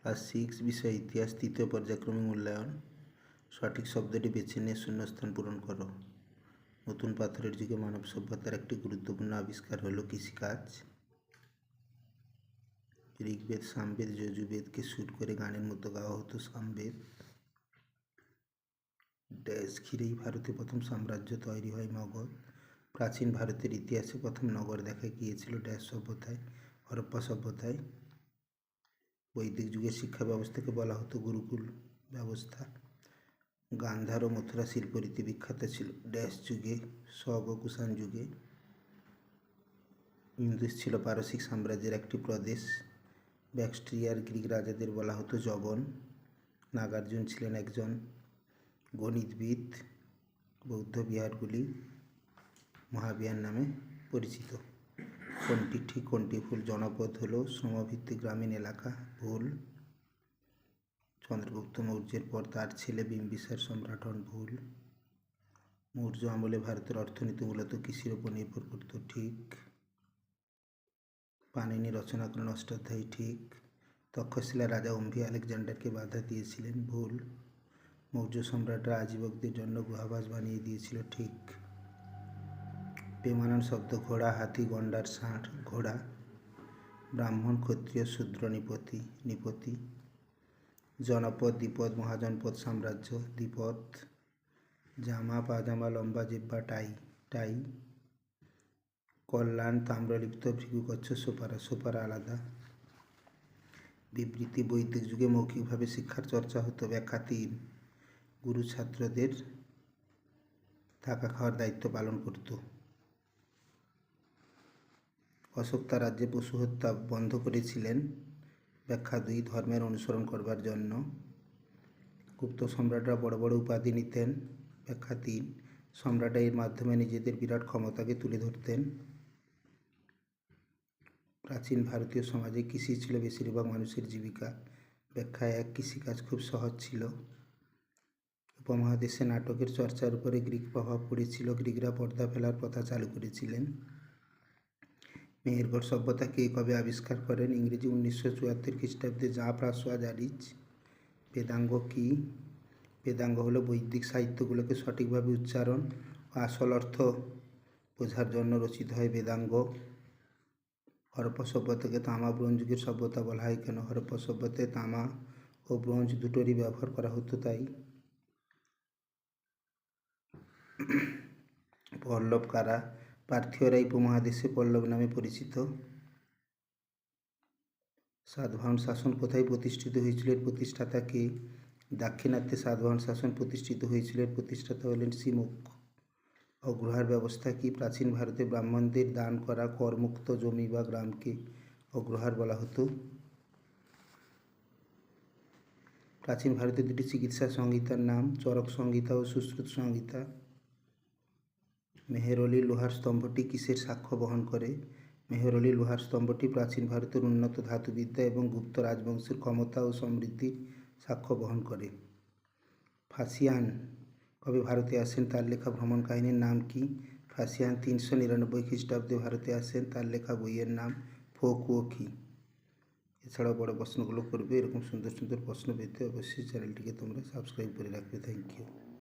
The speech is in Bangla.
ক্লাস 6 বিষয় ইতিহাস তৃতীয় পর্যায়ক্রমিক মূল্যায়ন। সঠিক শব্দটি বেছে নিয়ে শূন্যস্থান পূরণ করো। নতুন পাথরের যুগে মানব সভ্যতার একটি গুরুত্বপূর্ণ আবিষ্কার হলো কৃষিকাজ। ঋগ্বেদ, সামবেদ, যজুর্বেদকে সুর করে গানের মতো গাওয়া হতো সামবেদ। ড্যাশ ঘিরেই ভারতে প্রথম সাম্রাজ্য তৈরি হয় মগধ। প্রাচীন ভারতের ইতিহাসে প্রথম নগর দেখা গিয়েছিল ড্যাশ সভ্যতায়, হরপ্পা সভ্যতায়। বৈদিক যুগের শিক্ষা ব্যবস্থাকে বলা হতো গুরুকুল ব্যবস্থা। গান্ধার ও মথুরা শিল্পরীতি বিখ্যাত ছিল ড্যাশ যুগে, শক ও কুষাণ যুগে। ইন্দুস ছিল পারসিক সাম্রাজ্যের একটি প্রদেশ। ব্যাকট্রিয়ার গ্রিক রাজাদের বলা হতো যবন। নাগার্জুন ছিলেন একজন গণিতবিদ। বৌদ্ধ বিহারগুলি মহাবিহার নামে পরিচিত। কোনটি ঠিক কোনটি ভুল? জনপদ হলো শ্রমভিত্তিক গ্রামীণ এলাকা। ভুল। চন্দ্রগুপ্ত মৌর্যের পর তার ছেলে বিম্বিসার সম্রাট হন। ভুল। মৌর্য আমলে ভারতের অর্থনীতি মূলত কৃষির উপর নির্ভর করত। ঠিক। পাণিনি রচনা করেন অষ্টাধ্যায়ী। ঠিক। তক্ষশিলা রাজা অম্বি আলেকজান্ডারকে বাধা দিয়েছিলেন। ভুল। মৌর্য সম্রাটরা আজীবকদের জন্য গুহাবাস বানিয়ে দিয়েছিল। ঠিক। বেমানান শব্দ ঘোড়া, হাতি, গন্ডার, ষাঁড়। ঘোড়া। ব্রাহ্মণ, ক্ষত্রিয়, শূদ্র, নৃপতি। নৃপতি। জনপদ, দ্বিপদ, মহাজনপদ, সাম্রাজ্য। দ্বিপদ। জামা, পাজামা, লম্বা জিহ্বা, টাই। টাই। কল্যাণ, তাম্রলিপ্ত, ভৃগুকচ্ছ, সোপারা। সোপারা আলাদা। বিবৃতি, বৈদিক যুগে মৌখিকভাবে শিক্ষার চর্চা হতো। ব্যাখ্যা 3, গুরু ছাত্রদের থাকা খাওয়ার দায়িত্ব পালন করত। অশোক তার রাজ্যে পশু হত্যা বন্ধ করেছিলেন। ব্যাখ্যা 2, ধর্মের অনুসরণ করবার জন্য। গুপ্ত সম্রাটরা বড় বড় উপাধি নিতেন। ব্যাখ্যা 3, সম্রাটরা এর মাধ্যমে নিজেদের বিরাট ক্ষমতাকে তুলে ধরতেন। প্রাচীন ভারতীয় সমাজে কৃষি ছিল বেশিরভাগ মানুষের জীবিকা। ব্যাখ্যা 1, কৃষিকাজ খুব সহজ ছিল। উপমহাদেশে নাটকের চর্চার উপরে গ্রিক প্রভাব পড়েছিল। গ্রিকরা পর্দা ফেলার প্রথা চালু করেছিলেন। মেহেরগড় সভ্যতা কে কবে আবিষ্কার করেন? ইংরেজি 1974 খ্রিস্টাব্দে জা প্রাসোয়া জারিজ। বেদাঙ্গ কি? বেদাঙ্গ হলো বৈদিক সাহিত্যগুলোকে সঠিকভাবে উচ্চারণ ও আসল অর্থ বোঝার জন্য রচিত হয় বেদাঙ্গ। হরপ্পা সভ্যতাকে তামা ব্রোঞ্জ যুগের সভ্যতা বলা হয় কেন? হরপ্পা সভ্যতায় তামা ও ব্রোঞ্জ দুটোরই ব্যবহার করা হতো তাই। পল্লব কারা? পার্থীয়রা উপমহাদেশে পল্লব নামে পরিচিত। সাতবাহন শাসন কোথায় প্রতিষ্ঠিত হয়েছিল? এর প্রতিষ্ঠাতা কে? দাক্ষিণাত্যে সাতবাহন শাসন প্রতিষ্ঠিত হয়েছিল। এর প্রতিষ্ঠাতা হলেন সিমুক। অগ্রহার ব্যবস্থা কি? প্রাচীন ভারতে ব্রাহ্মণদের দান করা করমুক্ত জমি বা গ্রামকে অগ্রহার বলা হতো। প্রাচীন ভারতে দুটি চিকিৎসা সংহিতার নাম চরক সংহিতা ও সুশ্রুত সংহিতা। মেহরলি লোহার স্তম্ভটি কিসের সাক্ষ্য বহন করে? মেহরলি লোহার স্তম্ভটি প্রাচীন ভারতের উন্নত ধাতুবিদ্যা এবং গুপ্ত রাজবংশের ক্ষমতা ও সমৃদ্ধির সাক্ষ্য বহন করে। ফাসিয়ান কবে ভারতে আসেন? তার লেখা ভ্রমণ কাহিনীর নাম কি? ফাসিয়ান 399 খ্রিস্টাব্দে ভারতে আসেন। তার লেখা বইয়ের নাম ফোকুওকি। এছাড়াও বড় প্রশ্নগুলো করবে। এরকম সুন্দর সুন্দর প্রশ্ন পেতে অবশ্যই চ্যানেলটিকে তোমরা সাবস্ক্রাইব করে রাখবে। Thank you.